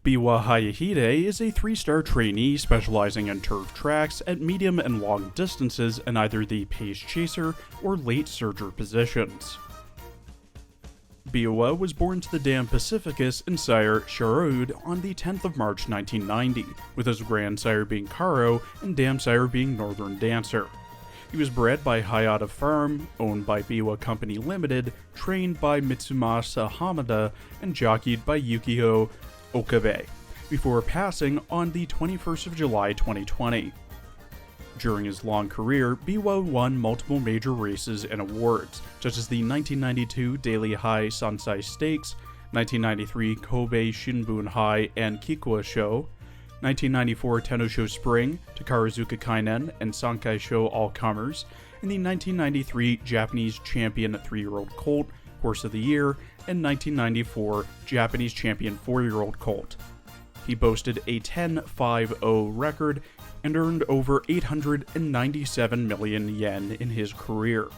Biwa Hayahide is a 3-star trainee specializing in turf tracks at medium and long distances in either the pace chaser or late surger positions. Biwa was born to the dam Pacificus and sire Sharud on the 10th of March 1990, with his grandsire being Karo and dam sire being Northern Dancer. He was bred by Hayata Farm, owned by Biwa Company Limited, trained by Musume Hamada, and jockeyed by Yukio Okabe, before passing on the 21st of July 2020. During his long career, Biwa won multiple major races and awards, such as the 1992 Daily High Sansai Stakes, 1993 Kobe Shinbun High and Kikwa Show, 1994 Tennosho Spring, Takarazuka Kainen and Sankai Show All Comers, and the 1993 Japanese Champion 3-year-old Colt Horse of the Year, and 1994 Japanese Champion 4-year-old Colt. He boasted a 10-5-0 record and earned over 897 million yen in his career.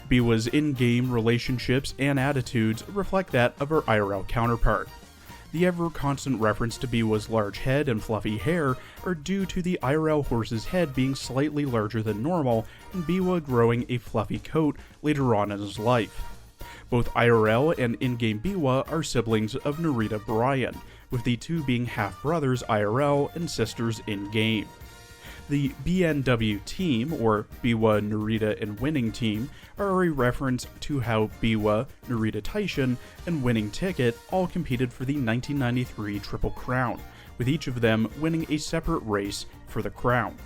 Biwa's in-game relationships and attitudes reflect that of her IRL counterpart. The ever-constant reference to Biwa's large head and fluffy hair are due to the IRL horse's head being slightly larger than normal and Biwa growing a fluffy coat later on in his life. Both IRL and in-game Biwa are siblings of Narita Brian, with the two being half-brothers IRL and sisters in-game. The BNW team, or Biwa, Narita, and Winning Team, are a reference to how Biwa, Narita Taishin, and Winning Ticket all competed for the 1993 Triple Crown, with each of them winning a separate race for the crown.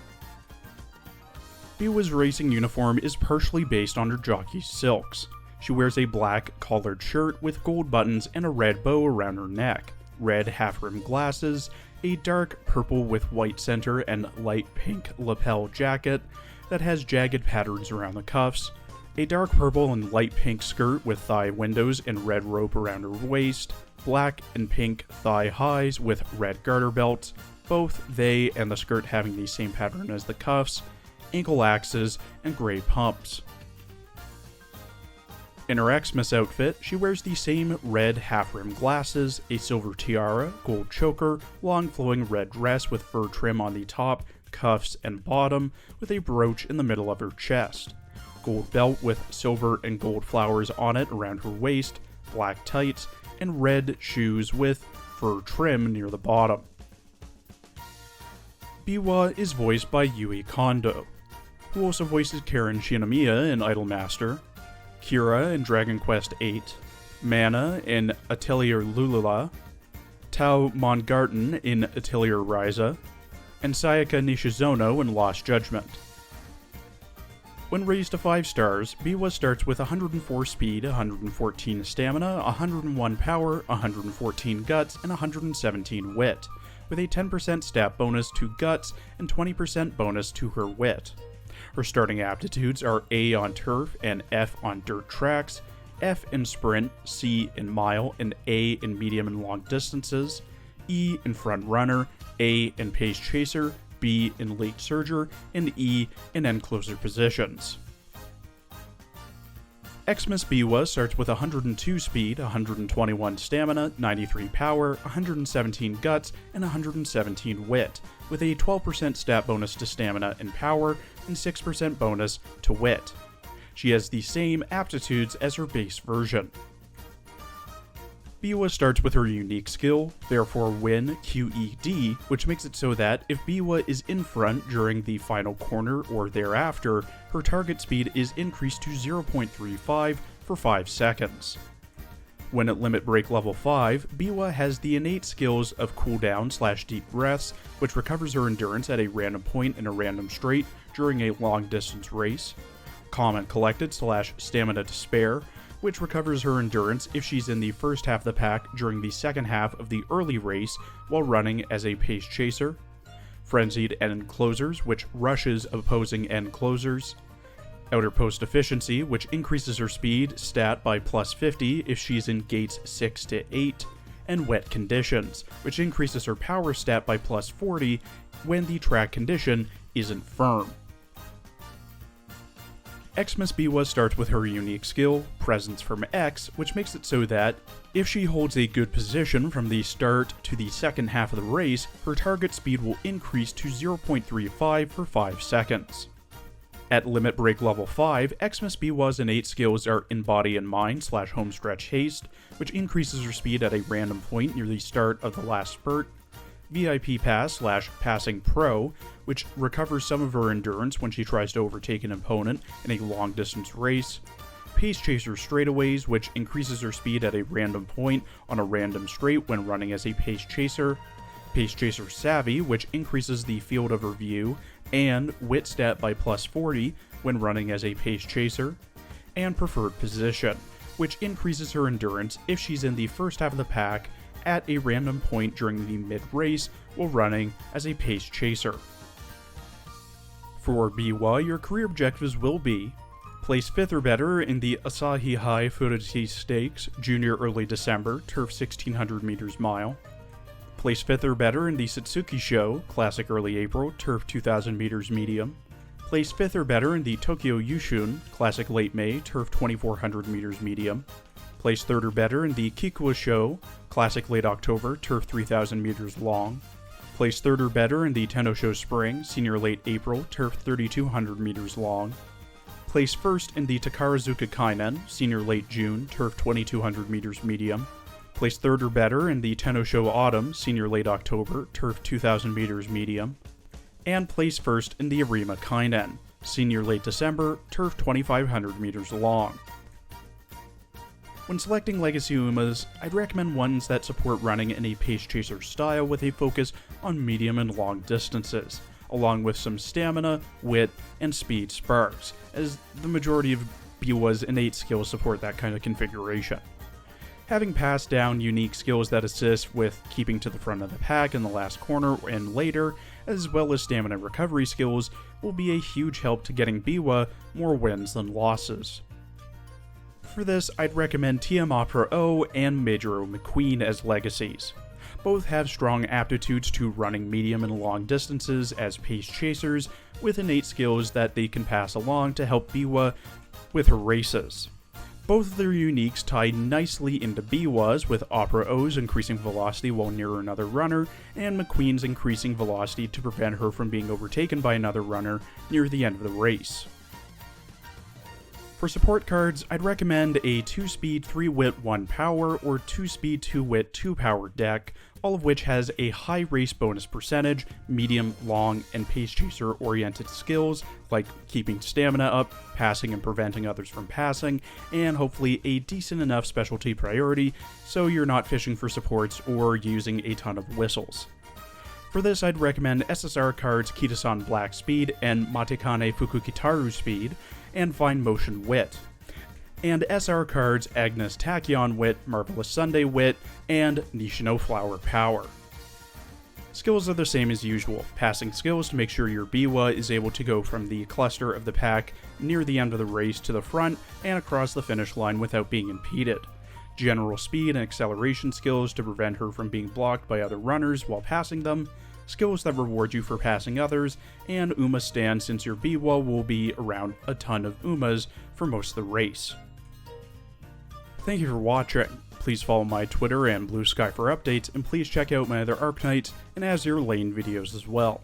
Biwa's racing uniform is partially based on her jockey's silks. She wears a black collared shirt with gold buttons and a red bow around her neck, red half-rim glasses, a dark purple with white center and light pink lapel jacket that has jagged patterns around the cuffs, a dark purple and light pink skirt with thigh windows and red rope around her waist, black and pink thigh highs with red garter belts, both they and the skirt having the same pattern as the cuffs, ankle axes, and gray pumps. In her Xmas outfit, she wears the same red half-rim glasses, a silver tiara, gold choker, long flowing red dress with fur trim on the top, cuffs, and bottom, with a brooch in the middle of her chest, gold belt with silver and gold flowers on it around her waist, black tights, and red shoes with fur trim near the bottom. Biwa is voiced by Yui Kondo, who also voices Karen Shinomiya in Idolmaster, Kira in Dragon Quest VIII, Mana in Atelier Lulula, Tao Mongarten in Atelier Ryza, and Sayaka Nishizono in Lost Judgment. When raised to 5 stars, Biwa starts with 104 speed, 114 stamina, 101 power, 114 guts, and 117 wit, with a 10% stat bonus to guts and 20% bonus to her wit. Her starting aptitudes are A on turf and F on dirt tracks, F in sprint, C in mile, and A in medium and long distances, E in front runner, A in pace chaser, B in late surger, and E in end closer positions. Xmas Biwa starts with 102 speed, 121 stamina, 93 power, 117 guts, and 117 wit, with a 12% stat bonus to stamina and power, and 6% bonus to wit. She has the same aptitudes as her base version. Biwa starts with her unique skill, therefore win QED, which makes it so that if Biwa is in front during the final corner or thereafter, her target speed is increased to 0.35 for 5 seconds. When at Limit Break level 5, Biwa has the innate skills of cooldown/deep breaths, which recovers her endurance at a random point in a random straight during a long distance race, Calm and Collected/stamina to spare, which recovers her endurance if she's in the first half of the pack during the second half of the early race while running as a pace chaser, Frenzied End Closers, which rushes opposing end closers, Outer Post Efficiency, which increases her speed stat by plus 50 if she's in gates 6 to 8, and Wet Conditions, which increases her power stat by plus 40 when the track condition isn't firm. Xmas Biwa starts with her unique skill, Presence from X, which makes it so that, if she holds a good position from the start to the second half of the race, her target speed will increase to 0.35 for 5 seconds. At Limit Break Level 5, Xmas Biwa's innate skills are In Body and Mind / Homestretch Haste, which increases her speed at a random point near the start of the last spurt, VIP Pass / Passing Pro, which recovers some of her endurance when she tries to overtake an opponent in a long distance race, Pace Chaser Straightaways, which increases her speed at a random point on a random straight when running as a Pace Chaser, Pace Chaser Savvy, which increases the field of her view, and Wit Stat by +40 when running as a Pace Chaser, and Preferred Position, which increases her endurance if she's in the first half of the pack at a random point during the mid-race while running as a Pace Chaser. For Biwa, your career objectives will be: place 5th or better in the Asahi High Furuji Stakes, Junior Early December, Turf 1600 meters mile, place 5th or better in the Satsuki Show, Classic Early April, Turf 2000 meters medium, place 5th or better in the Tokyo Yushun, Classic Late May, Turf 2400 meters medium, place 3rd or better in the Kikuwa Show, Classic Late October, Turf 3000 meters long, place 3rd or better in the Tenno Show Spring, Senior Late April, Turf 3200 meters long, place 1st in the Takarazuka Kainen, Senior Late June, Turf 2200 meters medium, place 3rd or better in the Tenno Show Autumn, Senior Late October, Turf 2000 meters medium, and place 1st in the Arima Kainen, Senior Late December, Turf 2500 meters long. When selecting Legacy Umas, I'd recommend ones that support running in a Pace Chaser style with a focus on medium and long distances, along with some stamina, wit, and speed sparks, as the majority of Biwa's innate skills support that kind of configuration. Having passed down unique skills that assist with keeping to the front of the pack in the last corner and later, as well as stamina recovery skills, will be a huge help to getting Biwa more wins than losses. For this, I'd recommend TM Opera O and Majoro McQueen as legacies. Both have strong aptitudes to running medium and long distances as pace chasers, with innate skills that they can pass along to help Biwa with her races. Both of their uniques tie nicely into Biwa's, with Opera O's increasing velocity while near another runner, and McQueen's increasing velocity to prevent her from being overtaken by another runner near the end of the race. For support cards, I'd recommend a 2-speed 3-wit 1-power or 2-speed 2-wit 2-power deck, all of which has a high race bonus percentage, medium, long, and pace chaser oriented skills like keeping stamina up, passing and preventing others from passing, and hopefully a decent enough specialty priority so you're not fishing for supports or using a ton of whistles. For this, I'd recommend SSR cards Kitasan Black Speed and Matekane Fukukitaru Speed, and Fine Motion Wit, and SR cards Agnes Tachyon Wit, Marvelous Sunday Wit, and Nishino Flower Power. Skills are the same as usual, passing skills to make sure your Biwa is able to go from the cluster of the pack near the end of the race to the front and across the finish line without being impeded. General speed and acceleration skills to prevent her from being blocked by other runners while passing them, skills that reward you for passing others, and Uma stand since your Biwa will be around a ton of Umas for most of the race. Thank you for watching. Please follow my Twitter and Blue Sky for updates, and please check out my other Arknights and Azure Lane videos as well.